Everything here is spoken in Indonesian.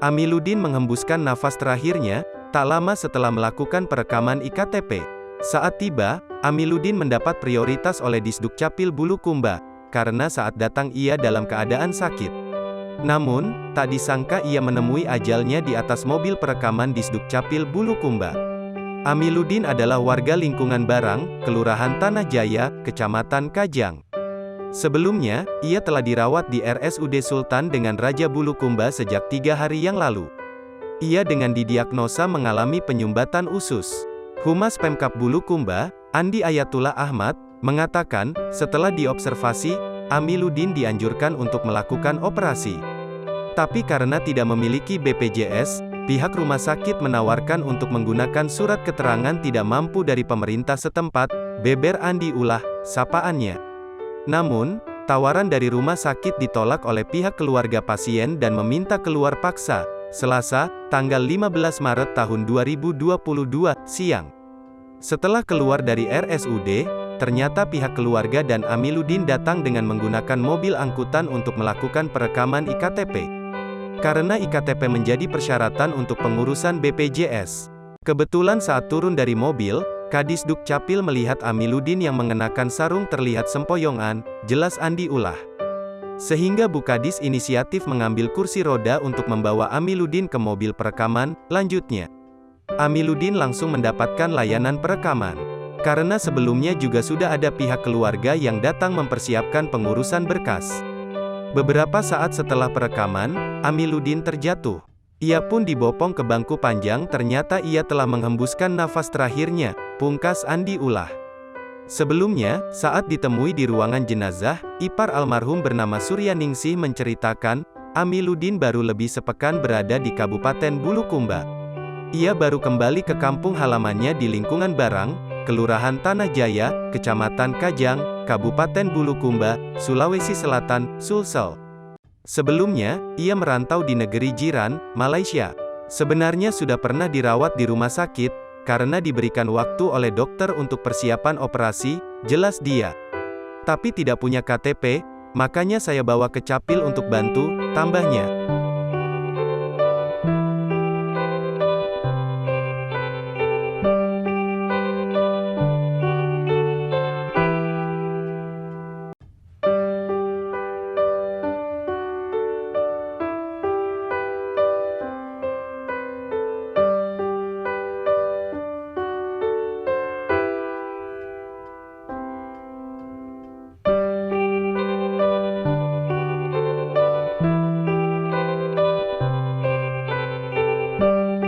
Amiluddin menghembuskan nafas terakhirnya, tak lama setelah melakukan perekaman iktp. Saat tiba, Amiluddin mendapat prioritas oleh Disdukcapil Bulukumba, karena saat datang ia dalam keadaan sakit. Namun, tak disangka ia menemui ajalnya di atas mobil perekaman Disdukcapil Bulukumba. Amiluddin adalah warga lingkungan Barang, Kelurahan Tanah Jaya, Kecamatan Kajang. Sebelumnya, ia telah dirawat di RSUD Sultan dengan Raja Bulukumba sejak 3 hari yang lalu. Ia dengan didiagnosa mengalami penyumbatan usus. Humas Pemkab Bulukumba, Andi Ayatullah Ahmad, mengatakan, setelah diobservasi, Amiluddin dianjurkan untuk melakukan operasi. Tapi karena tidak memiliki BPJS, pihak rumah sakit menawarkan untuk menggunakan surat keterangan tidak mampu dari pemerintah setempat, beber Andi ulah, sapaannya. Namun, tawaran dari rumah sakit ditolak oleh pihak keluarga pasien dan meminta keluar paksa, Selasa, tanggal 15 Maret tahun 2022, siang. Setelah keluar dari RSUD, ternyata pihak keluarga dan Amiluddin datang dengan menggunakan mobil angkutan untuk melakukan perekaman iktp. Karena iktp menjadi persyaratan untuk pengurusan BPJS. Kebetulan saat turun dari mobil, Kadis Dukcapil melihat Amiluddin yang mengenakan sarung terlihat sempoyongan, jelas Andi ulah. Sehingga Bu Kadis inisiatif mengambil kursi roda untuk membawa Amiluddin ke mobil perekaman, lanjutnya. Amiluddin langsung mendapatkan layanan perekaman. Karena sebelumnya juga sudah ada pihak keluarga yang datang mempersiapkan pengurusan berkas. Beberapa saat setelah perekaman, Amiluddin terjatuh. Ia pun dibopong ke bangku panjang, ternyata ia telah menghembuskan nafas terakhirnya, pungkas Andi ulah. Sebelumnya, saat ditemui di ruangan jenazah, ipar almarhum bernama Suryaningsih menceritakan, Amiluddin baru lebih sepekan berada di Kabupaten Bulukumba. Ia baru kembali ke kampung halamannya di lingkungan Barang, Kelurahan Tanah Jaya, Kecamatan Kajang, Kabupaten Bulukumba, Sulawesi Selatan, Sulsel. Sebelumnya, ia merantau di negeri jiran, Malaysia. Sebenarnya sudah pernah dirawat di rumah sakit, karena diberikan waktu oleh dokter untuk persiapan operasi, jelas dia. Tapi tidak punya KTP, makanya saya bawa ke Capil untuk bantu, tambahnya.